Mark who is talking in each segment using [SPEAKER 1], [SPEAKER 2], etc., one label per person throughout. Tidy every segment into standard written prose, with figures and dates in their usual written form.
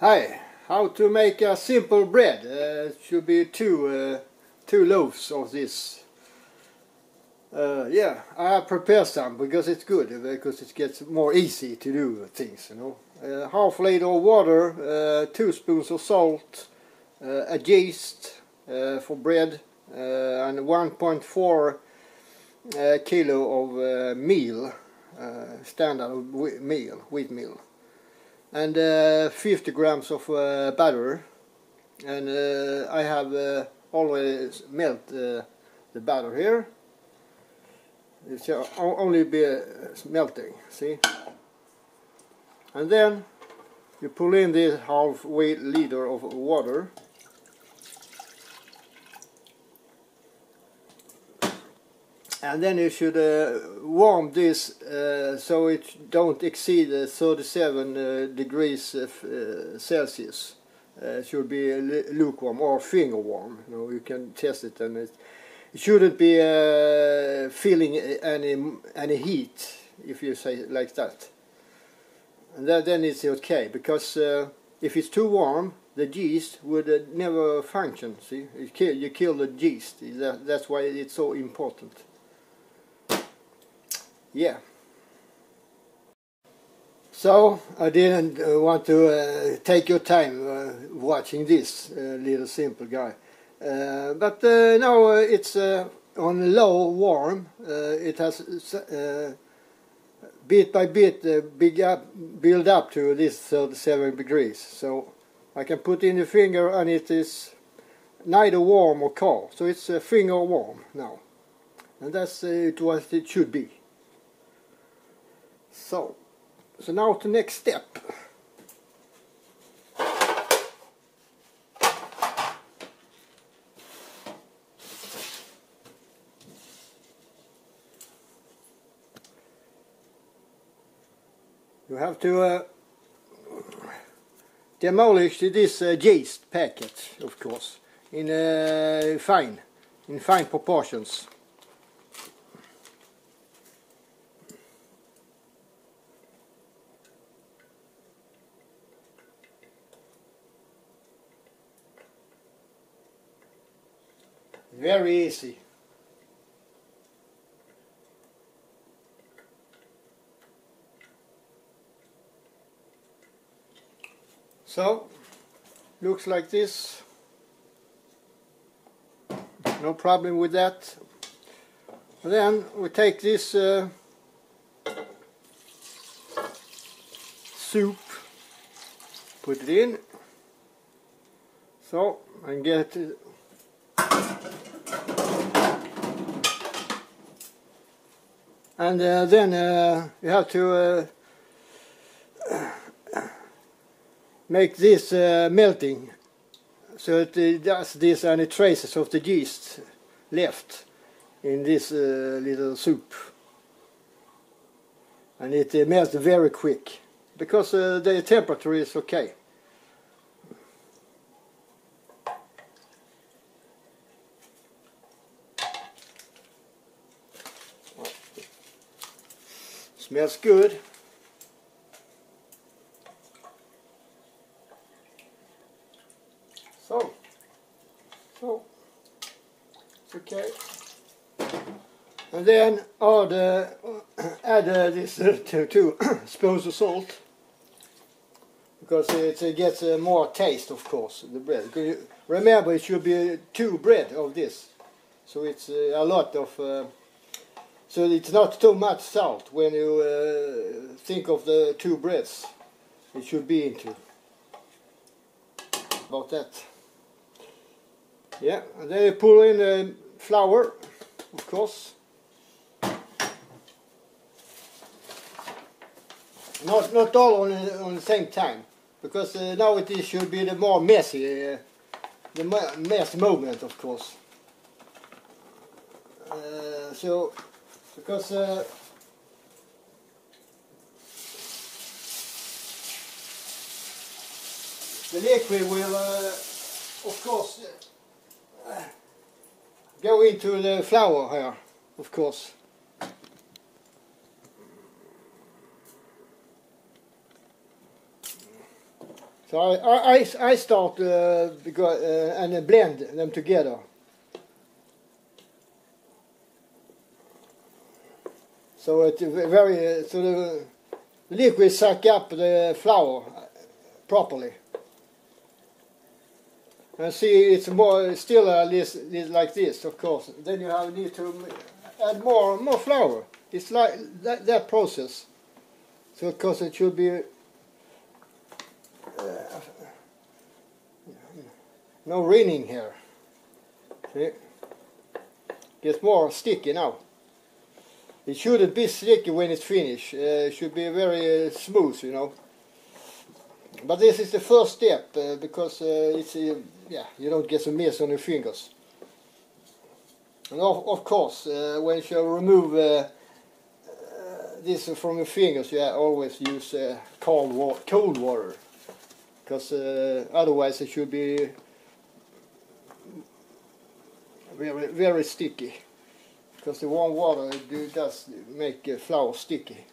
[SPEAKER 1] Hi, how to make a simple bread. It should be two loaves of this. Yeah, I have prepared some because it's good, because it gets more easy to do things, you know. Half liter of water, 2 spoons of salt, a yeast for bread, and 1.4 kilo of meal, standard wheat meal. And 50 grams of butter, and I have already melted the butter here. It shall only be melting, see? And then you pull in this half liter of water. And then you should warm this so it don't exceed 37 degrees Celsius. It should be lukewarm or finger warm. You know, you can test it, and it shouldn't be feeling any heat, if you say it like that. And then it's okay, because if it's too warm, the yeast would never function. See, you kill the yeast. That's why it's so important. Yeah. So I didn't want to take your time watching this little simple guy, but now it's on low warm. It has bit by bit build up to this 37 degrees. So I can put in the finger, and it is neither warm or cold. So it's finger warm now, and that's what it should be. So now to next step. You have to demolish this yeast packet, of course, in fine proportions. Very easy. So, looks like this. No problem with that. And then we take this soup, put it in. So, and get it. And then you have to make this melting, so it does this any traces of the yeast left in this little soup. And it melts very quick, because the temperature is okay. Smells good. So it's okay. And then add this 2 spoons of salt, because it gets more taste, of course, the bread. Remember, it should be 2 bread of this, so it's a lot of. So it's not too much salt when you think of the 2 breads it should be into. About that. Yeah, and then you pull in the flour, of course. Not all on the same time, because now it should be the more messy, the mess moment, of course. Because the liquid will, of course, go into the flour here, of course. So I start and blend them together. So it very so the liquid suck up the flour properly. And see, it's more still like this, of course. Then you need to add more flour. It's like that process. So of course it should be no rinning here. See, gets more sticky now. It shouldn't be sticky when it's finished. It should be very smooth, you know. But this is the first step because it's yeah, you don't get some mess on your fingers. And of course, when you remove this from your fingers, you always use cold water, because otherwise it should be very sticky. Because the warm water does make flour sticky.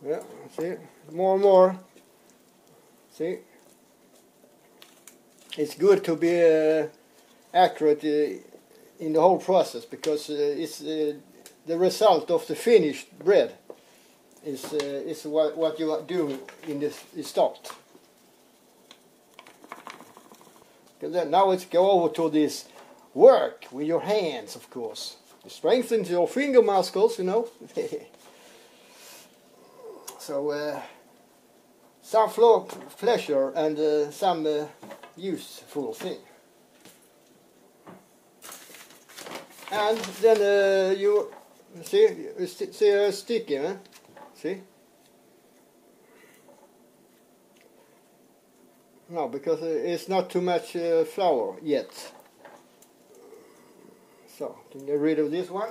[SPEAKER 1] Yeah, see, more and more. See, it's good to be accurate in the whole process, because it's the result of the finished bread is what you are doing in the start. And then now let's go over to this work with your hands, of course. It strengthens your finger muscles, you know. So some pleasure and some useful thing. And then you see sticky, huh? See? No, because it's not too much flour yet. So, can get rid of this one.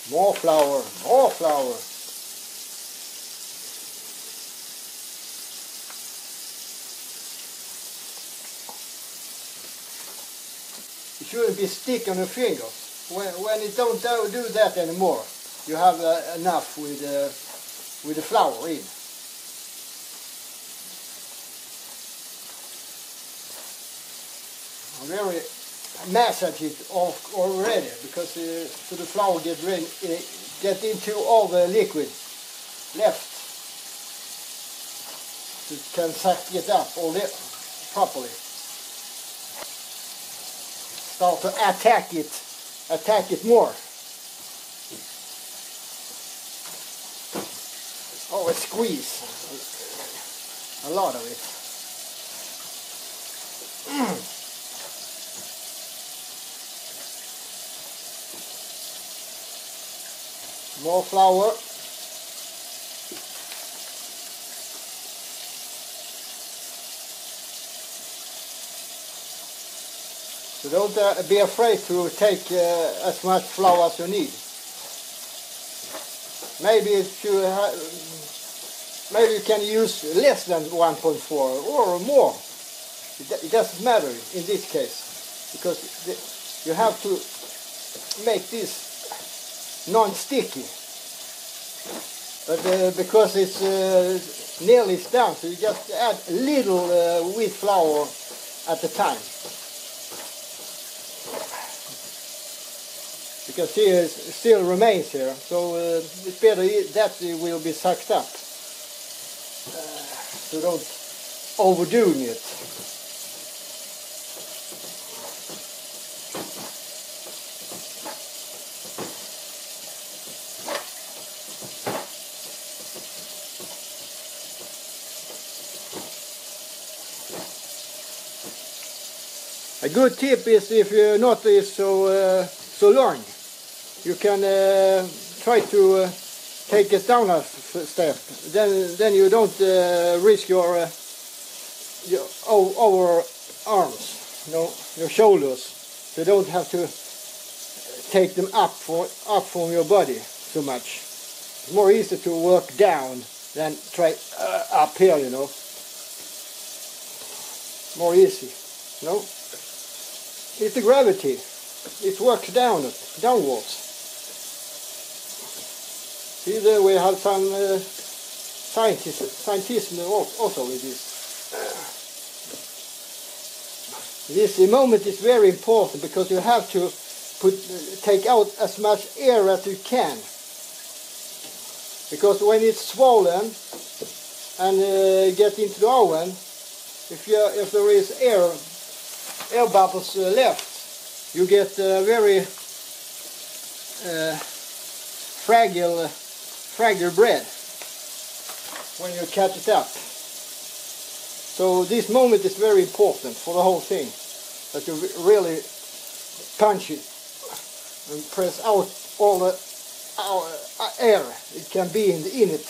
[SPEAKER 1] More flour, more flour. It shouldn't be stick on your fingers. When it don't do that anymore, you have enough with the flour in. I'm very massage it off already, because so the flour get into all the liquid left. You can suck it up all properly. Start to attack it more. Oh, squeeze a lot of it. More flour. So don't be afraid to take as much flour as you need. Maybe you can use less than 1.4 or more. It doesn't matter in this case, because you have to make this non-sticky. But because it's nearly done, so you just add a little wheat flour at a time. You can see it still remains here, so it's better that it will be sucked up. So don't overdo it. A good tip is, if your knot is so long, you can try to take it down a step. Then you don't risk your over arms, your shoulders. You don't have to take them up from your body so much. It's more easy to work down than try up here, you know. more easy. No, it's the gravity. It works downwards. See, there we have some scientism also with this. This moment is very important because you have to take out as much air as you can. Because when it's swollen and get into the oven, if there is air bubbles left, you get very fragile bread when you cut it up. So this moment is very important for the whole thing, that you really punch it and press out all the air it can be in it.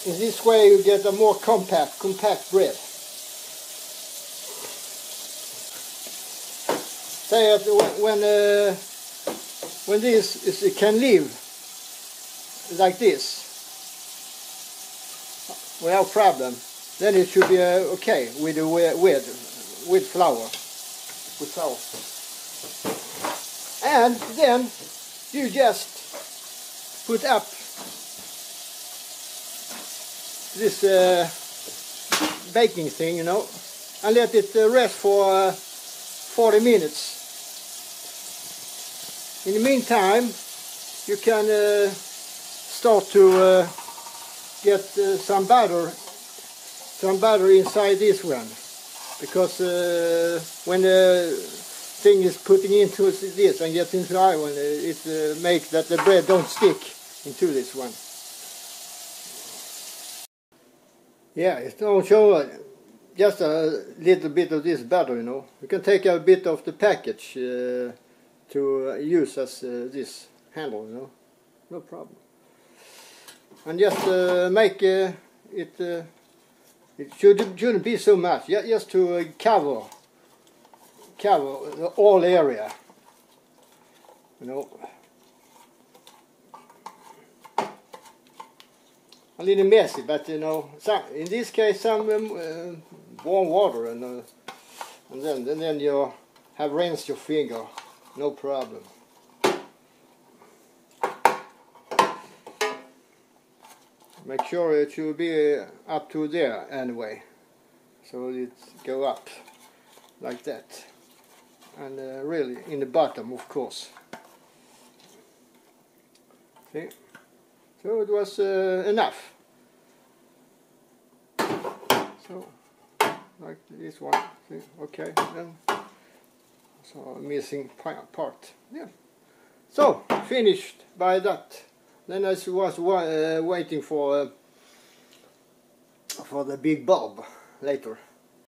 [SPEAKER 1] In this way you get a more compact bread. Say that when this can live like this without problem, then it should be okay with flour. And then you just put up this baking thing, you know, and let it rest for 40 minutes. In the meantime, you can start to get some butter inside this one, because when the thing is putting into this and gets into the oven, it makes that the bread don't stick into this one. Yeah, it's don't show just a little bit of this butter, you know. You can take a bit of the package to use as this handle, you know, no problem. And just make it shouldn't be so much, just to cover all area, you know. A little messy, but you know, in this case some warm water, and then you have rinsed your finger, no problem. Make sure it should be up to there anyway, so it go up like that, and really in the bottom, of course. See, so it was enough. So like this one, see? Okay, then so missing part. Yeah. So finished by that. Then I was waiting for the big bulb later.